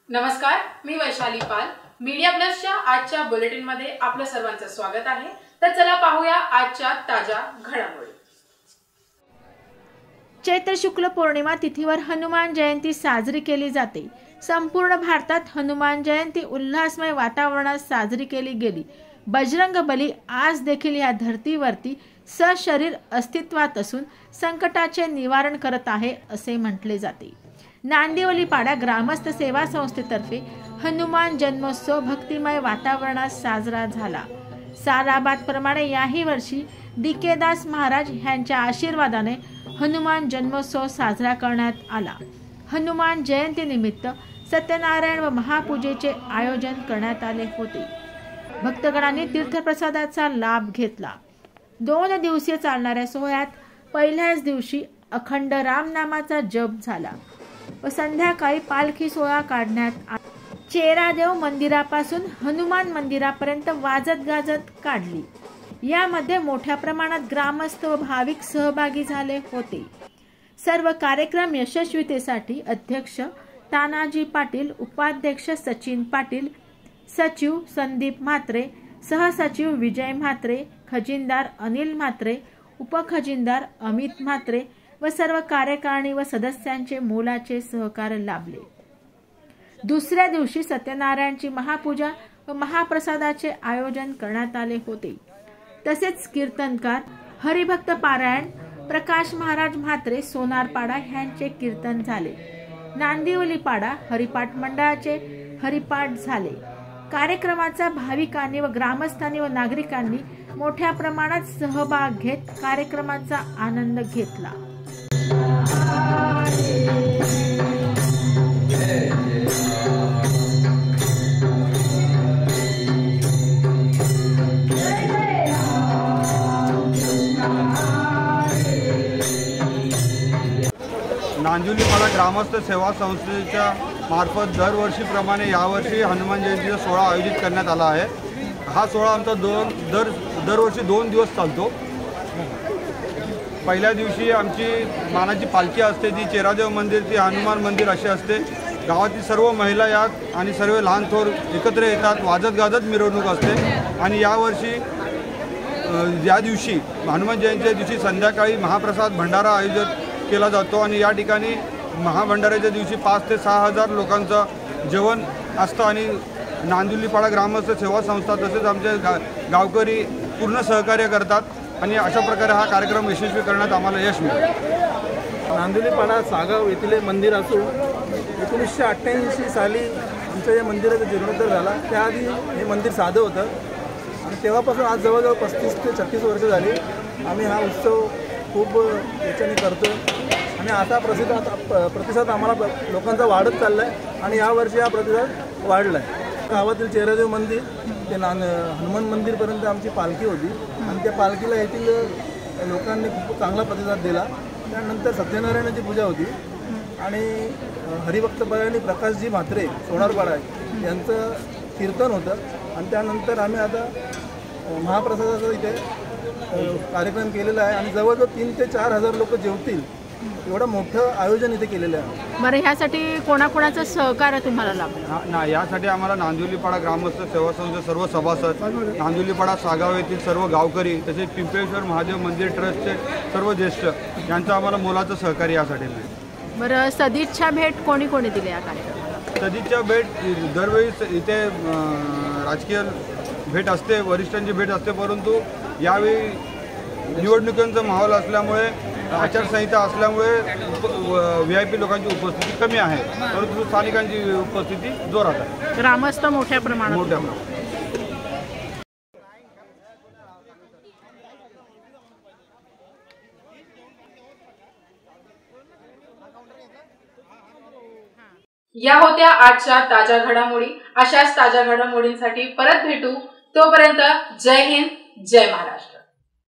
नमस्कार, मी वैशाली पाल. मीडिया प्लसच्या आजच्या बुलेटिन मध्ये आपलं सर्वांचं स्वागत आहे. तर चला पाहूया आजच्या ताज्या घडामोडी. चैत्र शुक्ल पौर्णिमा तिथीवर हनुमान जयंती साजरी केली जाते. संपूर्ण भारतात हनुमान जयंती उल्हासमय वातावरणात साजरी केली गेली. बजरंग बली आज देखील या धर्तीवरती सशरीर अस्तित्वात असून संकटाचे निवारण करत आहे असे म्हटले जाते. नांदिवलीपाडा ग्रामस्थ सेवा संस्थेतर्फे हनुमान जन्मोत्सव भक्तिमय वातावरणात साजरा झाला. सालाबाद प्रमाणे याही वर्षी डी.के. दास महाराज यांच्या आशीर्वादाने हनुमान जन्मोत्सव साजरा करण्यात आला. हनुमान जयंतीनिमित्त सत्यनारायण व महापूजेचे आयोजन करण्यात आले होते. भक्तगणांनी तीर्थप्रसादाचा लाभ घेतला. 2 दिवसीय चालणाऱ्या सोहळ्यात पहिल्याच दिवशी अखंड रामनामाचा जप झाला व संध्याकाळी पालखी सोहळा काढण्यात आला. चेरादेव मंदिरापासून हनुमान मंदिरापर्यंत वाजत गाजत काढली. यामध्ये मोठ्या प्रमाणात ग्रामस्थ व भाविक सहभागी झाले होते. सर्व कार्यक्रम यशस्वीतेसाठी अध्यक्ष तानाजी पाटील, उपाध्यक्ष सचिन पाटील, सचिव संदीप म्हात्रे, सहसचिव विजय म्हात्रे, खजिनदार अनिल म्हात्रे, उपखजिनदार अमित म्हात्रे व सर्व कार्यकारिणी व सदस्यांचे मोलाचे सहकार्य लाभले. दुसऱ्या दिवशी सत्यनारायणची महापूजा व महाप्रसादाचे आयोजन करण्यात आले होते. तसेच कीर्तनकार, हरिभक्त पारायण प्रकाश महाराज म्हात्रे सोनारपाडा यांचे कीर्तन झाले. नांदिवलीपाडा हरिपाठ मंडळाचे हरिपाठ झाले. कार्यक्रमाचा भाविकांनी व ग्रामस्थांनी व नागरिकांनी मोठ्या प्रमाणात सहभाग घेत कार्यक्रमाचा आनंद घेतला. नांदिवलीपाडा ग्रामस्थ सेवा संस्थेच्या मार्फत दरवर्षीप्रमाणे यावर्षी हनुमान जयंतीचा सोहळा आयोजित करण्यात आला आहे. हा सोहळा आमचा दरवर्षी 2 दिवस चालतो. पहिल्या दिवशी आमची मानाची पालखी असते, ती चेरादेव मंदिर, ती हनुमान मंदिर अशी असते. गावातील सर्व महिला यात आणि सर्व लहान थोर एकत्र येतात. वाजत गाजत मिरवणूक असते. आणि यावर्षी या दिवशी हनुमान जयंतीच्या दिवशी संध्याकाळी महाप्रसाद भंडारा आयोजित केला जातो. आणि या ठिकाणी महाभंडाऱ्याच्या दिवशी 5 ते 6 हजार लोकांचं जेवण असतं. आणि नांदिवलीपाडा ग्रामस्थ सेवा संस्था तसेच आमचे गावकरी पूर्ण सहकार्य करतात. आणि अशा प्रकारे हा कार्यक्रम यशस्वी करण्यात आम्हाला यश मिळालं. नांदिवलीपाडा सागाव येथील मंदिर असून 1988 साली आमच्या या मंदिराचा जीर्णोद्धार झाला. त्याआधी हे मंदिर साधं होतं आणि तेव्हापासून आज जवळजवळ 35 ते 36 वर्ष झाली आम्ही हा उत्सव खूप याच्याने करतो. आणि आता प्रतिसाद आम्हाला लोकांचा वाढत चालला आहे आणि यावर्षी हा प्रतिसाद वाढला आहे. गावातील चेरादेव मंदिर ते हनुमान मंदिरपर्यंत आमची पालखी होती आणि त्या पालखीला येथील लोकांनी खूप चांगला प्रतिसाद दिला. त्यानंतर सत्यनारायणाची पूजा होती आणि हरिभक्त पारायणी प्रकाशजी म्हात्रे सोनारपाडा यांचं कीर्तन होतं. आणि त्यानंतर आम्ही आता महाप्रसादाचा इथे कार्यक्रम केलेला आहे आणि जवळजवळ 3 ते 4 हजार लोक जेवतील एवढं मोठं आयोजन इथे केलेलं आहे. बरं, ह्यासाठी कोणाकोणाचं सहकार्य तुम्हाला लाभलं? यासाठी आम्हाला नांदिवलीपाडा ग्रामस्थ सेवा संस्थे सर्व सभासद, नांदिवलीपाडा सागाव येथील सर्व गावकरी तसेच पिंपळेश्वर महादेव मंदिर ट्रस्टचे सर्व ज्येष्ठ यांचं आम्हाला मोलाचं सहकार्य यासाठी मिळेल. बरं, सदिच्छा भेट कोणी कोणी दिली या कार्यक्रमाला? सदिच्छा भेट दरवेळी इथे राजकीय भेट असते, वरिष्ठांची भेट असते, परंतु यावेळी निवडणुकांचा माहोल असल्यामुळे, आचारसंहिता असल्यामुळे VIP लोकांची उपस्थिती कमी आहे, परंतु स्थानिकांची उपस्थिती जोरात आहे. ग्रामस्थ मोठ्या प्रमाणात. या होत्या आजच्या ताज्या घडामोडी. अशाच ताज्या घडामोडींसाठी परत भेटू. तोपर्यंत जय हिंद, जय महाराष्ट्र.